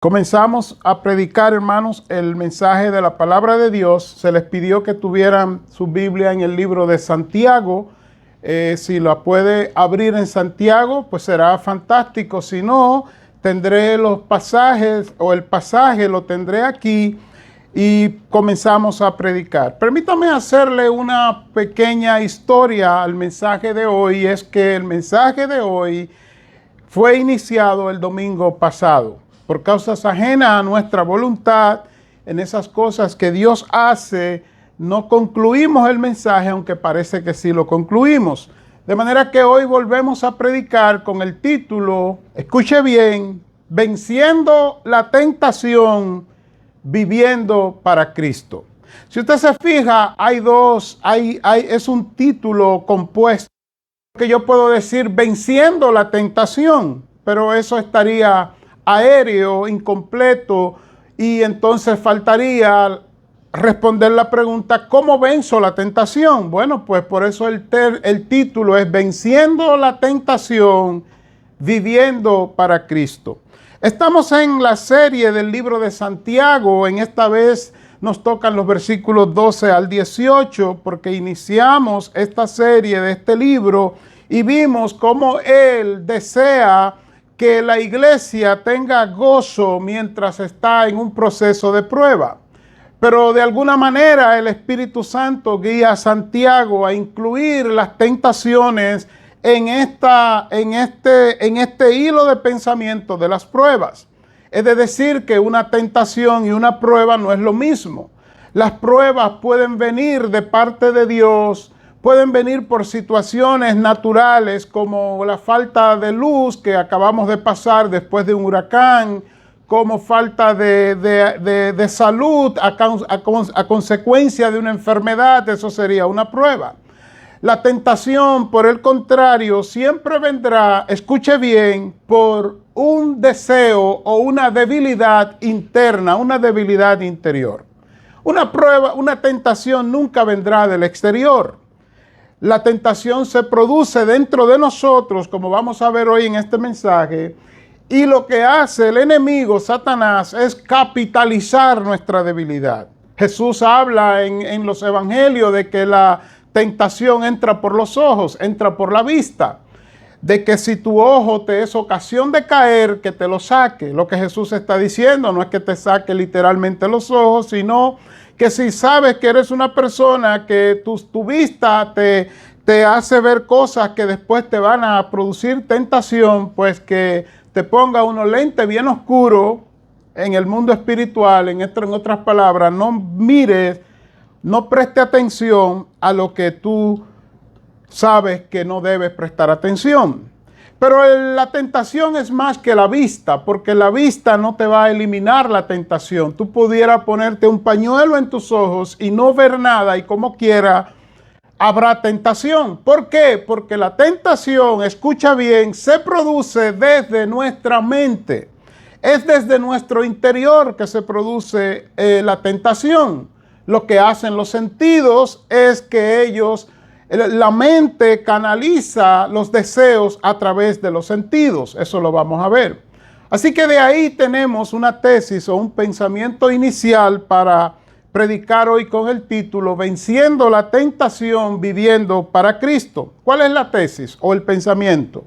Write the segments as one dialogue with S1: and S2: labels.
S1: Comenzamos a predicar, hermanos, el mensaje de la palabra de Dios. Se les pidió que tuvieran su Biblia en el libro de Santiago. Si la puede abrir en Santiago, pues será fantástico. Si no, tendré los pasajes o el pasaje lo tendré aquí y comenzamos a predicar. Permítame hacerle una pequeña historia al mensaje de hoy. Es que el mensaje de hoy fue iniciado el domingo pasado. Por causas ajenas a nuestra voluntad, en esas cosas que Dios hace, no concluimos el mensaje, aunque parece que sí lo concluimos. De manera que hoy volvemos a predicar con el título, escuche bien, Venciendo la tentación, viviendo para Cristo. Si usted se fija, es un título compuesto, que yo puedo decir venciendo la tentación, pero eso estaría aéreo, incompleto, y entonces faltaría responder la pregunta, ¿cómo venzo la tentación? Bueno, pues por eso el título es Venciendo la tentación, viviendo para Cristo. Estamos en la serie del libro de Santiago. En esta vez nos tocan los versículos 12 al 18, porque iniciamos esta serie de este libro y vimos cómo Él desea que la iglesia tenga gozo mientras está en un proceso de prueba. Pero de alguna manera el Espíritu Santo guía a Santiago a incluir las tentaciones en este hilo de pensamiento de las pruebas. Es decir, que una tentación y una prueba no es lo mismo. Las pruebas pueden venir de parte de Dios, pueden venir por situaciones naturales como la falta de luz que acabamos de pasar después de un huracán, como falta de salud a consecuencia de una enfermedad. Eso sería una prueba. La tentación, por el contrario, siempre vendrá, escuche bien, por un deseo o una debilidad interna, una debilidad interior. Una prueba, una tentación nunca vendrá del exterior. La tentación se produce dentro de nosotros, como vamos a ver hoy en este mensaje, y lo que hace el enemigo, Satanás, es capitalizar nuestra debilidad. Jesús habla en los evangelios de que la tentación entra por los ojos, entra por la vista, de que si tu ojo te es ocasión de caer, que te lo saque. Lo que Jesús está diciendo no es que te saque literalmente los ojos, sino que si sabes que eres una persona que tu vista te hace ver cosas que después te van a producir tentación, pues que te ponga unos lentes bien oscuros en el mundo espiritual. En otras palabras, no mires, no preste atención a lo que tú sabes que no debes prestar atención. Pero la tentación es más que la vista, porque la vista no te va a eliminar la tentación. Tú pudieras ponerte un pañuelo en tus ojos y no ver nada, y como quiera habrá tentación. ¿Por qué? Porque la tentación, escucha bien, se produce desde nuestra mente. Es desde nuestro interior que se produce la tentación. Lo que hacen los sentidos es que la mente canaliza los deseos a través de los sentidos. Eso lo vamos a ver. Así que de ahí tenemos una tesis o un pensamiento inicial para predicar hoy con el título Venciendo la tentación, viviendo para Cristo. ¿Cuál es la tesis o el pensamiento?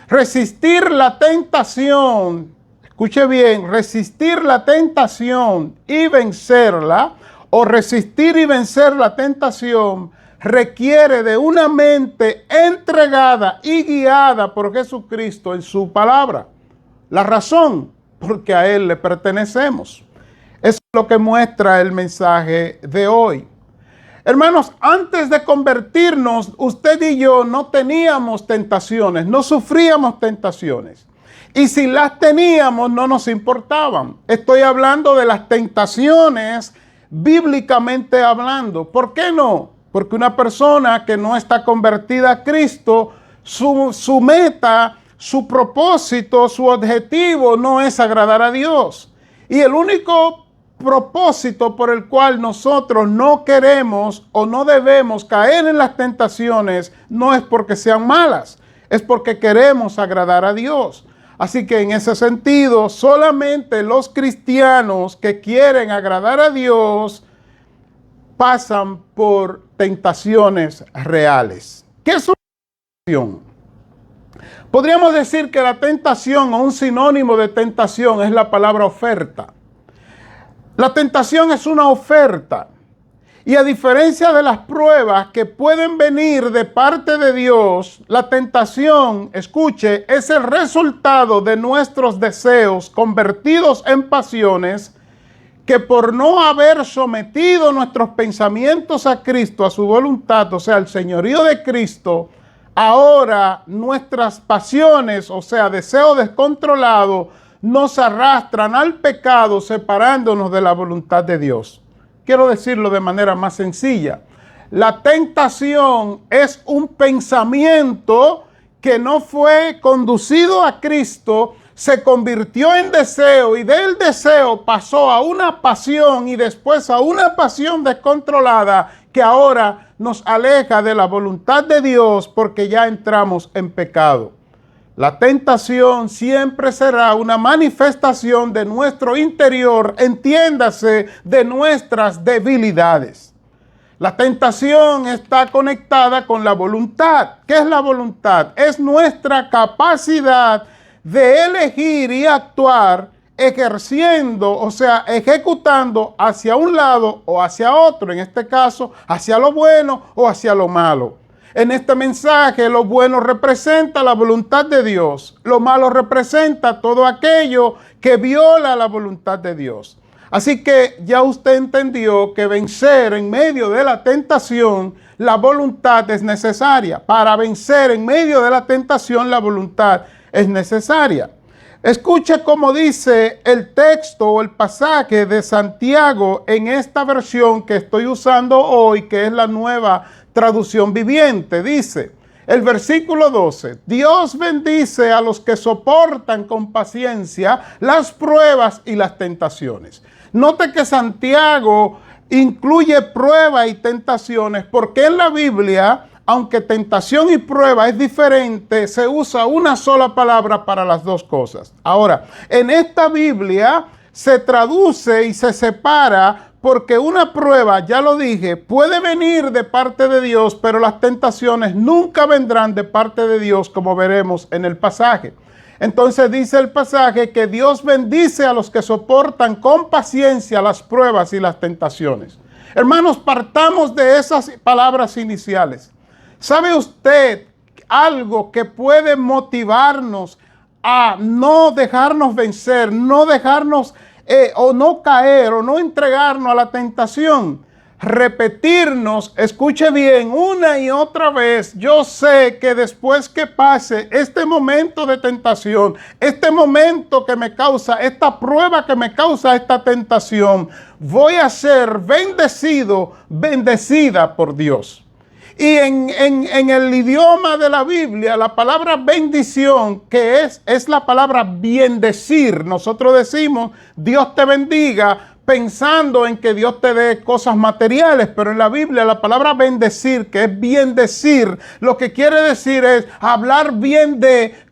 S1: Resistir la tentación, escuche bien, resistir la tentación y vencerla, o resistir y vencer la tentación, requiere de una mente entregada y guiada por Jesucristo en su palabra. La razón, porque a Él le pertenecemos. Eso es lo que muestra el mensaje de hoy. Hermanos, antes de convertirnos, usted y yo no teníamos tentaciones, no sufríamos tentaciones. Y si las teníamos, no nos importaban. Estoy hablando de las tentaciones bíblicamente hablando. ¿Por qué no? Porque una persona que no está convertida a Cristo, su meta, su propósito, su objetivo no es agradar a Dios. Y el único propósito por el cual nosotros no queremos o no debemos caer en las tentaciones no es porque sean malas, es porque queremos agradar a Dios. Así que en ese sentido, solamente los cristianos que quieren agradar a Dios pasan por tentaciones reales. ¿Qué es una tentación? Podríamos decir que la tentación, o un sinónimo de tentación, es la palabra oferta. La tentación es una oferta. Y a diferencia de las pruebas que pueden venir de parte de Dios, la tentación, escuche, es el resultado de nuestros deseos convertidos en pasiones que por no haber sometido nuestros pensamientos a Cristo, a su voluntad, o sea, al señorío de Cristo, ahora nuestras pasiones, o sea, deseo descontrolado, nos arrastran al pecado separándonos de la voluntad de Dios. Quiero decirlo de manera más sencilla. La tentación es un pensamiento que no fue conducido a Cristo, se convirtió en deseo y del deseo pasó a una pasión y después a una pasión descontrolada que ahora nos aleja de la voluntad de Dios porque ya entramos en pecado. La tentación siempre será una manifestación de nuestro interior, entiéndase, de nuestras debilidades. La tentación está conectada con la voluntad. ¿Qué es la voluntad? Es nuestra capacidad de elegir y actuar ejerciendo, o sea, ejecutando hacia un lado o hacia otro, en este caso, hacia lo bueno o hacia lo malo. En este mensaje, lo bueno representa la voluntad de Dios, lo malo representa todo aquello que viola la voluntad de Dios. Así que ya usted entendió que vencer en medio de la tentación, la voluntad es necesaria. Para vencer en medio de la tentación, la voluntad es necesaria. Escuche cómo dice el texto o el pasaje de Santiago en esta versión que estoy usando hoy, que es la Nueva Traducción Viviente. Dice el versículo 12: Dios bendice a los que soportan con paciencia las pruebas y las tentaciones. Note que Santiago incluye pruebas y tentaciones porque en la Biblia, aunque tentación y prueba es diferente, se usa una sola palabra para las dos cosas. Ahora, en esta Biblia se traduce y se separa porque una prueba, ya lo dije, puede venir de parte de Dios, pero las tentaciones nunca vendrán de parte de Dios, como veremos en el pasaje. Entonces dice el pasaje que Dios bendice a los que soportan con paciencia las pruebas y las tentaciones. Hermanos, partamos de esas palabras iniciales. ¿Sabe usted algo que puede motivarnos a no dejarnos vencer, no dejarnos o no caer o no entregarnos a la tentación? Repetirnos, escuche bien, una y otra vez: yo sé que después que pase este momento de tentación, este momento que me causa, esta prueba que me causa esta tentación, voy a ser bendecido, bendecida por Dios. Y en el idioma de la Biblia, la palabra bendición, que es la palabra bendecir. Nosotros decimos Dios te bendiga pensando en que Dios te dé cosas materiales, pero en la Biblia la palabra bendecir, que es bien decir, lo que quiere decir es hablar bien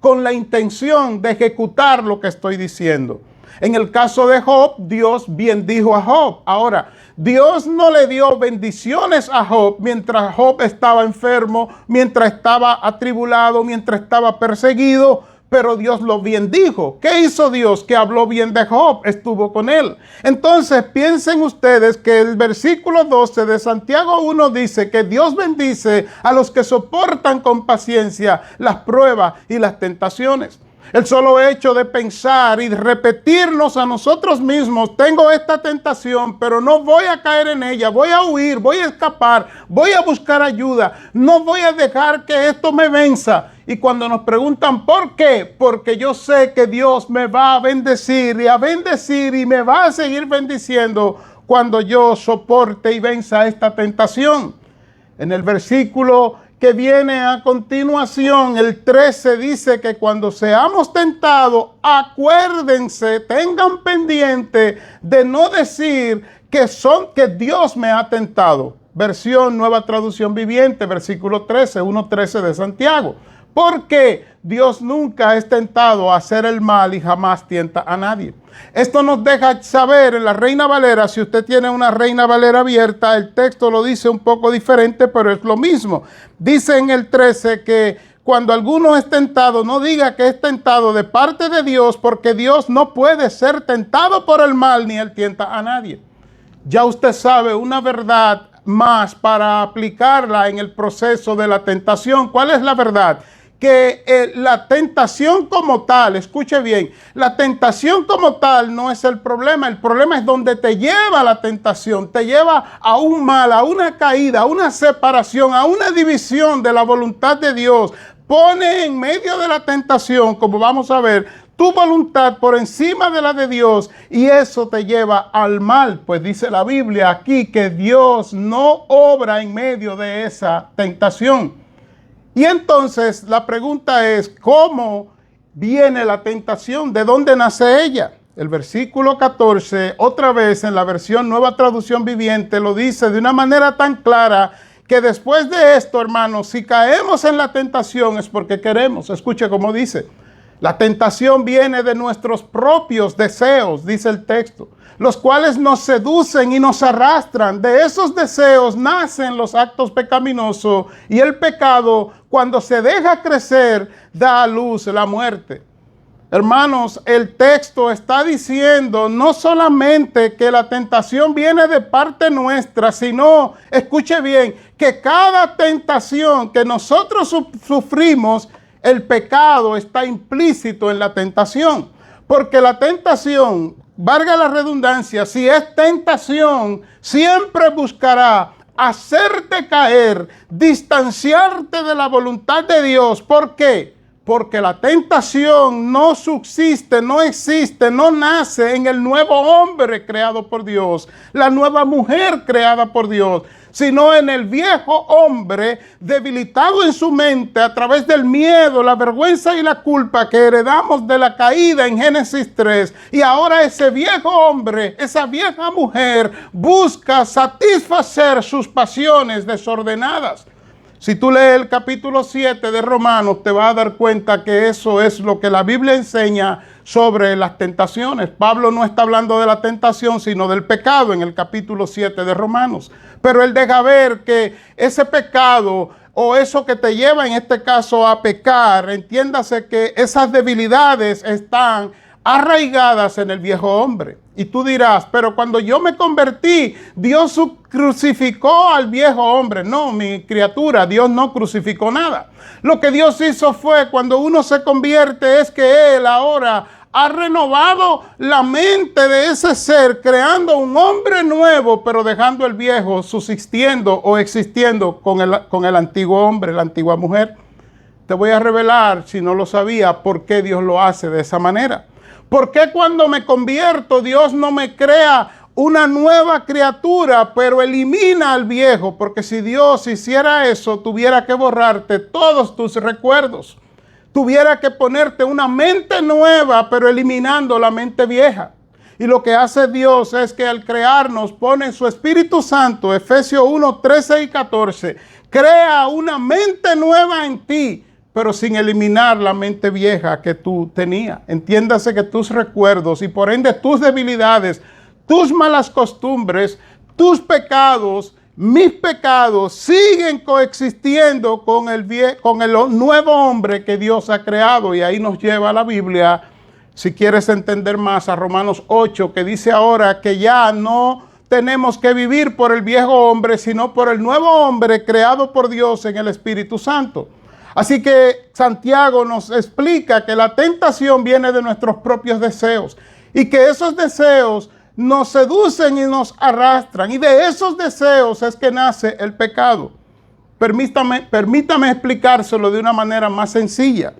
S1: con la intención de ejecutar lo que estoy diciendo. En el caso de Job, Dios bendijo a Job. Ahora, Dios no le dio bendiciones a Job mientras Job estaba enfermo, mientras estaba atribulado, mientras estaba perseguido, pero Dios lo bendijo. ¿Qué hizo Dios? Que habló bien de Job, estuvo con él. Entonces piensen ustedes que el versículo 12 de Santiago 1 dice que Dios bendice a los que soportan con paciencia las pruebas y las tentaciones. El solo hecho de pensar y repetirnos a nosotros mismos: tengo esta tentación, pero no voy a caer en ella, voy a huir, voy a escapar, voy a buscar ayuda, no voy a dejar que esto me venza. Y cuando nos preguntan ¿por qué? Porque yo sé que Dios me va a bendecir y me va a seguir bendiciendo cuando yo soporte y venza esta tentación. En el versículo que viene a continuación, el 13, dice que cuando seamos tentados, acuérdense, tengan pendiente de no decir que Dios me ha tentado. Versión Nueva Traducción Viviente, versículo 13, 1:13 de Santiago. Porque Dios nunca es tentado a hacer el mal y jamás tienta a nadie. Esto nos deja saber en la Reina Valera, si usted tiene una Reina Valera abierta, el texto lo dice un poco diferente, pero es lo mismo. Dice en el 13 que cuando alguno es tentado, no diga que es tentado de parte de Dios, porque Dios no puede ser tentado por el mal, ni él tienta a nadie. Ya usted sabe una verdad más para aplicarla en el proceso de la tentación. ¿Cuál es la verdad? Que la tentación como tal, escuche bien, la tentación como tal no es el problema es donde te lleva la tentación, te lleva a un mal, a una caída, a una separación, a una división de la voluntad de Dios. Pone en medio de la tentación, como vamos a ver, tu voluntad por encima de la de Dios, y eso te lleva al mal. Pues dice la Biblia aquí que Dios no obra en medio de esa tentación. Y entonces la pregunta es, ¿cómo viene la tentación? ¿De dónde nace ella? El versículo 14, otra vez en la versión Nueva Traducción Viviente, lo dice de una manera tan clara que después de esto, hermanos, si caemos en la tentación es porque queremos. Escuche cómo dice. La tentación viene de nuestros propios deseos, dice el texto, los cuales nos seducen y nos arrastran. De esos deseos nacen los actos pecaminosos, y el pecado, cuando se deja crecer, da a luz la muerte. Hermanos, el texto está diciendo no solamente que la tentación viene de parte nuestra, sino, escuche bien, que cada tentación que nosotros sufrimos, el pecado está implícito en la tentación. Porque la tentación, valga la redundancia, si es tentación, siempre buscará hacerte caer, distanciarte de la voluntad de Dios. ¿Por qué? Porque la tentación no subsiste, no existe, no nace en el nuevo hombre creado por Dios, la nueva mujer creada por Dios, sino en el viejo hombre debilitado en su mente a través del miedo, la vergüenza y la culpa que heredamos de la caída en Génesis 3. Y ahora ese viejo hombre, esa vieja mujer busca satisfacer sus pasiones desordenadas. Si tú lees el capítulo 7 de Romanos, te vas a dar cuenta que eso es lo que la Biblia enseña sobre las tentaciones. Pablo no está hablando de la tentación, sino del pecado en el capítulo 7 de Romanos. Pero él deja ver que ese pecado, o eso que te lleva en este caso a pecar, entiéndase que esas debilidades están arraigadas en el viejo hombre. Y tú dirás, pero cuando yo me convertí, Dios crucificó al viejo hombre. No, mi criatura, Dios no crucificó nada. Lo que Dios hizo fue, cuando uno se convierte, es que Él ahora ha renovado la mente de ese ser, creando un hombre nuevo, pero dejando el viejo subsistiendo o existiendo con el antiguo hombre, la antigua mujer. Te voy a revelar, si no lo sabía, por qué Dios lo hace de esa manera. ¿Por qué cuando me convierto Dios no me crea una nueva criatura, pero elimina al viejo? Porque si Dios hiciera eso, tuviera que borrarte todos tus recuerdos. Tuviera que ponerte una mente nueva, pero eliminando la mente vieja. Y lo que hace Dios es que al crearnos pone su Espíritu Santo, Efesios 1, 13 y 14, crea una mente nueva en ti, pero sin eliminar la mente vieja que tú tenías. Entiéndase que tus recuerdos y por ende tus debilidades, tus malas costumbres, tus pecados, mis pecados siguen coexistiendo con el nuevo hombre que Dios ha creado. Y ahí nos lleva la Biblia, si quieres entender más, a Romanos 8, que dice ahora que ya no tenemos que vivir por el viejo hombre, sino por el nuevo hombre creado por Dios en el Espíritu Santo. Así que Santiago nos explica que la tentación viene de nuestros propios deseos y que esos deseos nos seducen y nos arrastran, y de esos deseos es que nace el pecado. Permítame explicárselo de una manera más sencilla.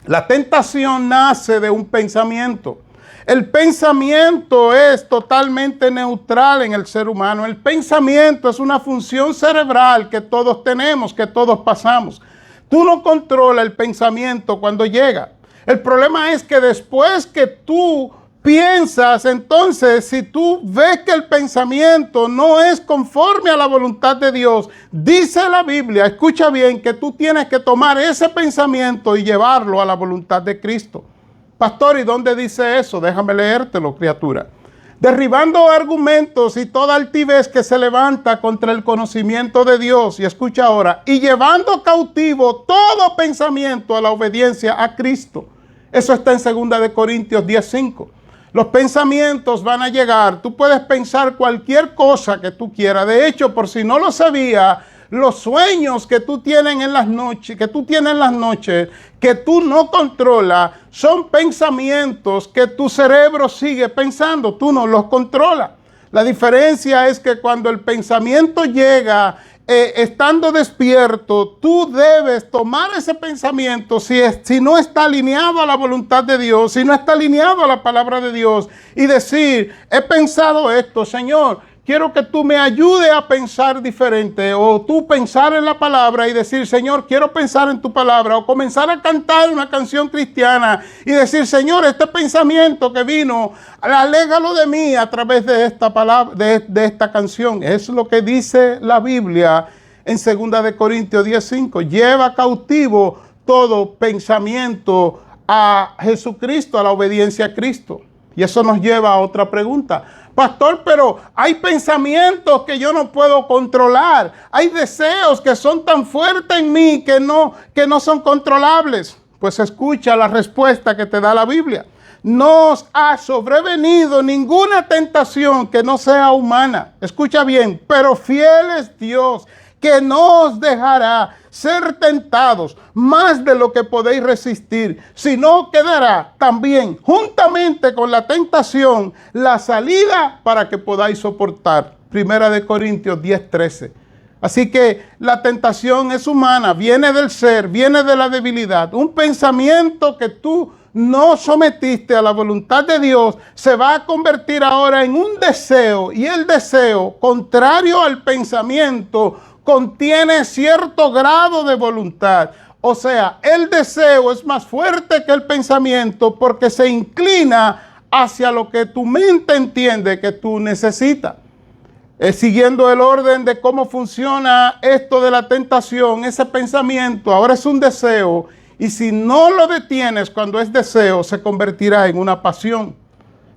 S1: La tentación nace de un pensamiento. El pensamiento es totalmente neutral en el ser humano. El pensamiento es una función cerebral que todos tenemos, que todos pasamos. Tú no controlas el pensamiento cuando llega. El problema es que después que tú piensas, entonces, si tú ves que el pensamiento no es conforme a la voluntad de Dios, dice la Biblia, escucha bien, que tú tienes que tomar ese pensamiento y llevarlo a la voluntad de Cristo. Pastor, ¿y dónde dice eso? Déjame leértelo, criatura. Derribando argumentos y toda altivez que se levanta contra el conocimiento de Dios. Y escucha ahora, y llevando cautivo todo pensamiento a la obediencia a Cristo. Eso está en 2 Corintios 10:5. Los pensamientos van a llegar. Tú puedes pensar cualquier cosa que tú quieras. De hecho, por si no lo sabía, los sueños que tú tienes en las noches, que tú no controlas, son pensamientos que tu cerebro sigue pensando. Tú no los controlas. La diferencia es que cuando el pensamiento llega, estando despierto, tú debes tomar ese pensamiento si no está alineado a la voluntad de Dios, si no está alineado a la palabra de Dios, y decir, he pensado esto, Señor, quiero que tú me ayudes a pensar diferente, o tú pensar en la palabra y decir, Señor, quiero pensar en tu palabra, o comenzar a cantar una canción cristiana y decir, Señor, este pensamiento que vino, alégalo de mí a través de esta palabra, de esta canción. Es lo que dice la Biblia en 2 Corintios 10:5. Lleva cautivo todo pensamiento a Jesucristo, a la obediencia a Cristo. Y eso nos lleva a otra pregunta. Pastor, pero hay pensamientos que yo no puedo controlar. Hay deseos que son tan fuertes en mí que no son controlables. Pues escucha la respuesta que te da la Biblia. No os ha sobrevenido ninguna tentación que no sea humana. Escucha bien, pero fiel es Dios, que no os dejará ser tentados más de lo que podéis resistir, sino que dará también, juntamente con la tentación, la salida para que podáis soportar. 1 Corintios 10:13. Así que la tentación es humana, viene del ser, viene de la debilidad. Un pensamiento que tú no sometiste a la voluntad de Dios se va a convertir ahora en un deseo, y el deseo, contrario al pensamiento, contiene cierto grado de voluntad. O sea, el deseo es más fuerte que el pensamiento porque se inclina hacia lo que tu mente entiende que tú necesitas. Siguiendo el orden de cómo funciona esto de la tentación, ese pensamiento ahora es un deseo, y si no lo detienes cuando es deseo, se convertirá en una pasión.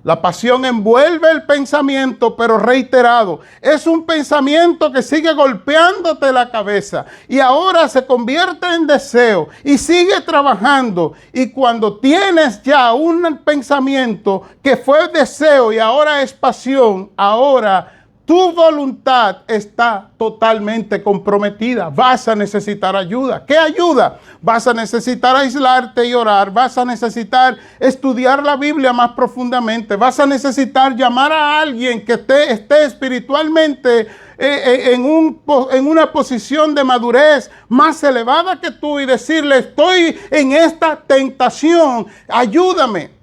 S1: La pasión envuelve el pensamiento, pero reiterado. Es un pensamiento que sigue golpeándote la cabeza y ahora se convierte en deseo y sigue trabajando. Y cuando tienes ya un pensamiento que fue deseo y ahora es pasión, ahora tu voluntad está totalmente comprometida. Vas a necesitar ayuda. ¿Qué ayuda? Vas a necesitar aislarte y orar. Vas a necesitar estudiar la Biblia más profundamente. Vas a necesitar llamar a alguien que esté espiritualmente en una posición de madurez más elevada que tú y decirle, estoy en esta tentación, ayúdame.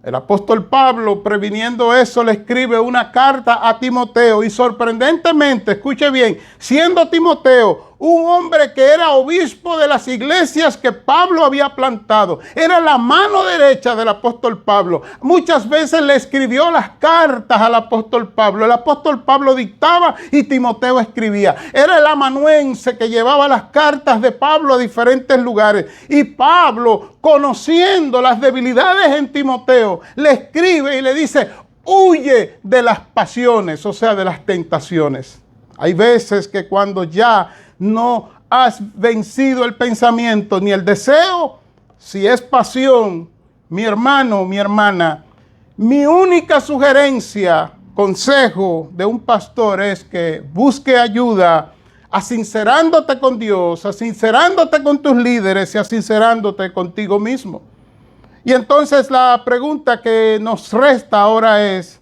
S1: El apóstol Pablo, previniendo eso, le escribe una carta a Timoteo y sorprendentemente, escuche bien, siendo Timoteo un hombre que era obispo de las iglesias que Pablo había plantado, era la mano derecha del apóstol Pablo. Muchas veces le escribió las cartas al apóstol Pablo. El apóstol Pablo dictaba y Timoteo escribía. Era el amanuense que llevaba las cartas de Pablo a diferentes lugares. Y Pablo, conociendo las debilidades en Timoteo, le escribe y le dice, huye de las pasiones, o sea, de las tentaciones. Hay veces que cuando ya no has vencido el pensamiento ni el deseo, si es pasión, mi hermano, mi hermana, mi única sugerencia, consejo de un pastor es que busque ayuda, asincerándote con Dios, asincerándote con tus líderes y asincerándote contigo mismo. Y entonces la pregunta que nos resta ahora es,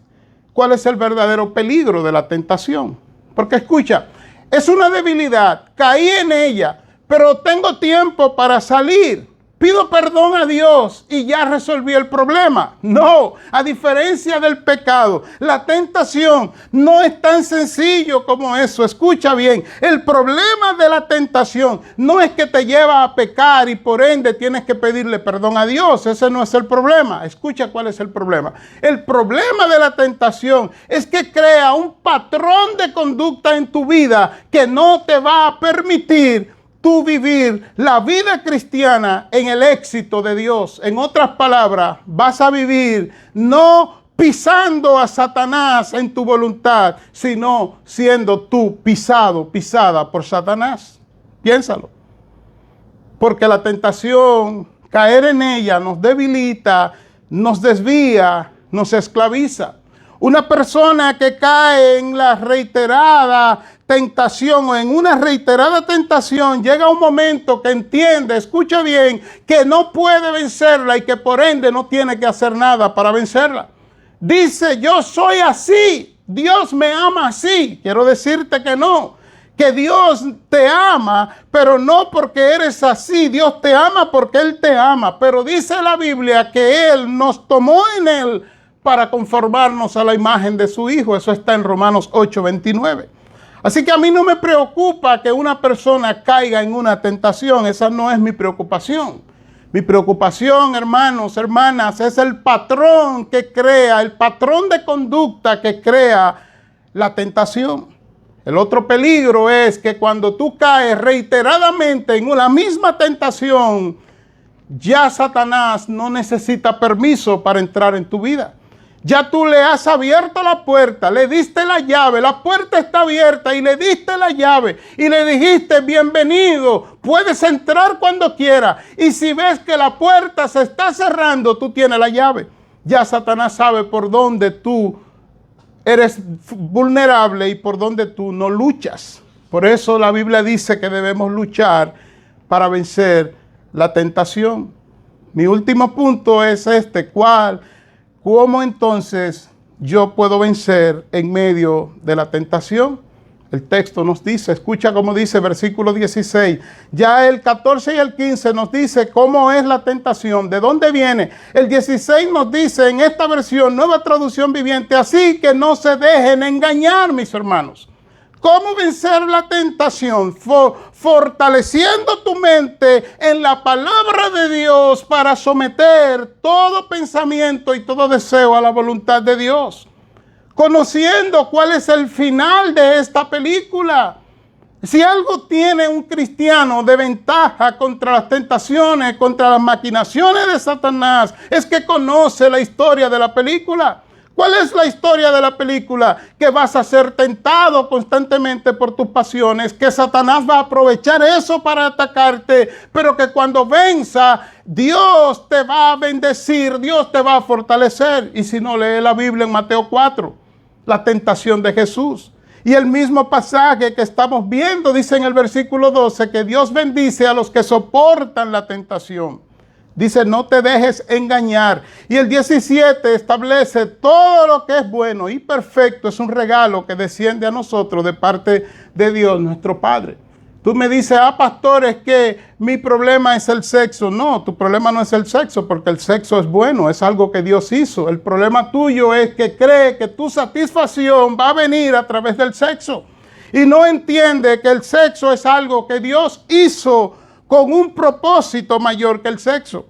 S1: ¿cuál es el verdadero peligro de la tentación? Porque escucha, es una debilidad, caí en ella, pero tengo tiempo para salir. pido perdón a Dios y ya resolví el problema. No, a diferencia del pecado, la tentación no es tan sencillo como eso. Escucha bien, el problema de la tentación no es que te lleva a pecar y por ende tienes que pedirle perdón a Dios. Ese no es el problema. Escucha cuál es el problema. El problema de la tentación es que crea un patrón de conducta en tu vida que no te va a permitir tú vivir la vida cristiana en el éxito de Dios. En otras palabras, vas a vivir no pisando a Satanás en tu voluntad, sino siendo tú pisada por Satanás. Piénsalo. Porque la tentación, caer en ella, nos debilita, nos desvía, nos esclaviza. Una persona que cae en la reiterada tentación o en una reiterada tentación, llega un momento que entiende, escucha bien, que no puede vencerla y que por ende no tiene que hacer nada para vencerla. Dice, yo soy así, Dios me ama así. Quiero decirte que no, que Dios te ama, pero no porque eres así. Dios te ama porque Él te ama. Pero dice la Biblia que Él nos tomó en Él para conformarnos a la imagen de su Hijo. Eso está en Romanos 8:29. Así que a mí no me preocupa que una persona caiga en una tentación. Esa no es mi preocupación. Mi preocupación, hermanos, hermanas, es el patrón que crea, el patrón de conducta que crea la tentación. El otro peligro es que cuando tú caes reiteradamente en una misma tentación, ya Satanás no necesita permiso para entrar en tu vida. Ya tú le has abierto la puerta, le diste la llave, la puerta está abierta y le diste la llave y le dijiste bienvenido, puedes entrar cuando quieras. Y si ves que la puerta se está cerrando, tú tienes la llave. Ya Satanás sabe por dónde tú eres vulnerable y por dónde tú no luchas. Por eso la Biblia dice que debemos luchar para vencer la tentación. Mi último punto es este, ¿cómo entonces yo puedo vencer en medio de la tentación? El texto nos dice, escucha cómo dice versículo 16. Ya el 14 y el 15 nos dice cómo es la tentación, de dónde viene. El 16 nos dice en esta versión, Nueva Traducción Viviente, así que no se dejen engañar, mis hermanos. ¿Cómo vencer la tentación? Fortaleciendo tu mente en la palabra de Dios para someter todo pensamiento y todo deseo a la voluntad de Dios. Conociendo cuál es el final de esta película. Si algo tiene un cristiano de ventaja contra las tentaciones, contra las maquinaciones de Satanás, es que conoce la historia de la película. ¿Cuál es la historia de la película? Que vas a ser tentado constantemente por tus pasiones, que Satanás va a aprovechar eso para atacarte, pero que cuando venza, Dios te va a bendecir, Dios te va a fortalecer. Y si no, lee la Biblia en Mateo 4, la tentación de Jesús. Y el mismo pasaje que estamos viendo dice en el versículo 12 que Dios bendice a los que soportan la tentación. Dice, no te dejes engañar. Y el 17 establece todo lo que es bueno y perfecto. Es un regalo que desciende a nosotros de parte de Dios, nuestro Padre. Tú me dices, pastor, es que mi problema es el sexo. No, tu problema no es el sexo, porque el sexo es bueno, es algo que Dios hizo. El problema tuyo es que cree que tu satisfacción va a venir a través del sexo. Y no entiende que el sexo es algo que Dios hizo con un propósito mayor que el sexo.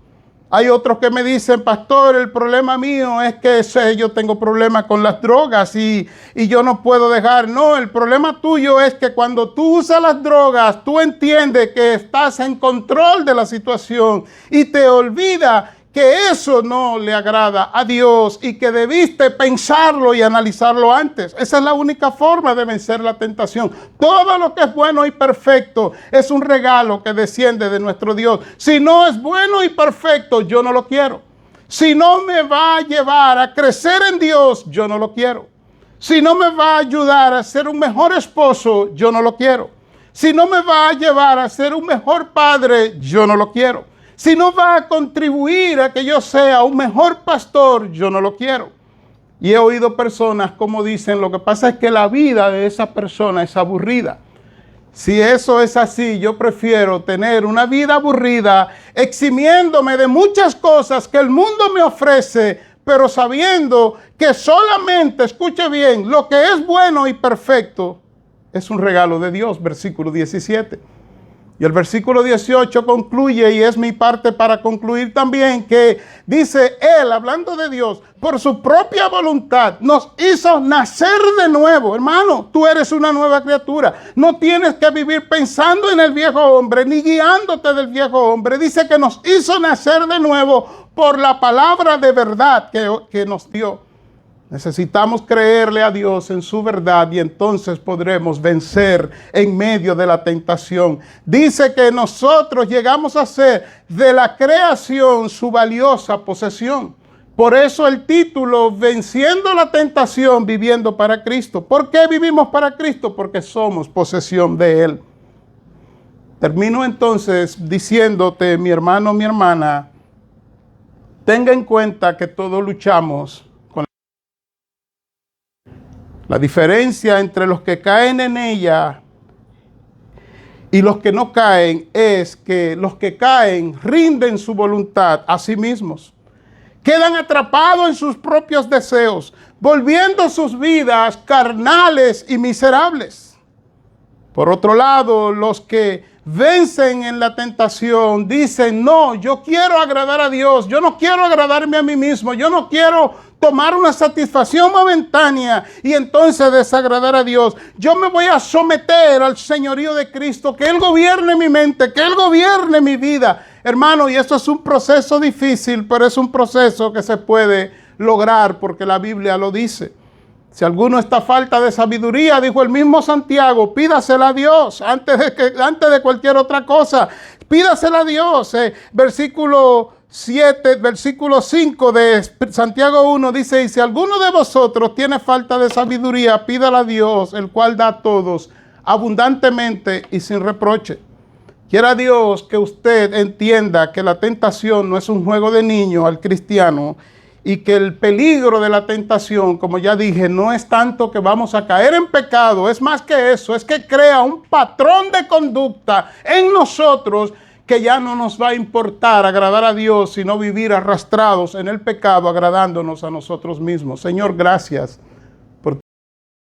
S1: Hay otros que me dicen, pastor, el problema mío es que yo tengo problemas con las drogas y yo no puedo dejar. No, el problema tuyo es que cuando tú usas las drogas, tú entiendes que estás en control de la situación y te olvida que eso no le agrada a Dios y que debiste pensarlo y analizarlo antes. Esa es la única forma de vencer la tentación. Todo lo que es bueno y perfecto es un regalo que desciende de nuestro Dios. Si no es bueno y perfecto, yo no lo quiero. Si no me va a llevar a crecer en Dios, yo no lo quiero. Si no me va a ayudar a ser un mejor esposo, yo no lo quiero. Si no me va a llevar a ser un mejor padre, yo no lo quiero. Si no va a contribuir a que yo sea un mejor pastor, yo no lo quiero. Y he oído personas como dicen, lo que pasa es que la vida de esa persona es aburrida. Si eso es así, yo prefiero tener una vida aburrida, eximiéndome de muchas cosas que el mundo me ofrece, pero sabiendo que solamente, escuche bien, lo que es bueno y perfecto es un regalo de Dios, versículo 17. Y el versículo 18 concluye, y es mi parte para concluir también, que dice Él, hablando de Dios, por su propia voluntad nos hizo nacer de nuevo. Hermano, tú eres una nueva criatura. No tienes que vivir pensando en el viejo hombre, ni guiándote del viejo hombre. Dice que nos hizo nacer de nuevo por la palabra de verdad que nos dio. Necesitamos creerle a Dios en su verdad y entonces podremos vencer en medio de la tentación. Dice que nosotros llegamos a ser de la creación su valiosa posesión. Por eso el título, Venciendo la Tentación, Viviendo para Cristo. ¿Por qué vivimos para Cristo? Porque somos posesión de Él. Termino entonces diciéndote, mi hermano, mi hermana, tenga en cuenta que todos luchamos. La diferencia entre los que caen en ella y los que no caen es que los que caen rinden su voluntad a sí mismos. Quedan atrapados en sus propios deseos, volviendo sus vidas carnales y miserables. Por otro lado, los que vencen en la tentación dicen, no, yo quiero agradar a Dios, yo no quiero agradarme a mí mismo, yo no quiero tomar una satisfacción momentánea y entonces desagradar a Dios. Yo me voy a someter al señorío de Cristo, que Él gobierne mi mente, que Él gobierne mi vida. Hermano, y esto es un proceso difícil, pero es un proceso que se puede lograr porque la Biblia lo dice. Si alguno está falta de sabiduría, dijo el mismo Santiago, pídasela a Dios antes de cualquier otra cosa. Pídasela a Dios. Versículo 5 de Santiago 1 dice, y si alguno de vosotros tiene falta de sabiduría, pídala a Dios, el cual da a todos abundantemente y sin reproche. Quiera Dios que usted entienda que la tentación no es un juego de niño al cristiano y que el peligro de la tentación, como ya dije, no es tanto que vamos a caer en pecado, es más que eso, es que crea un patrón de conducta en nosotros que ya no nos va a importar agradar a Dios, sino vivir arrastrados en el pecado, agradándonos a nosotros mismos. Señor, gracias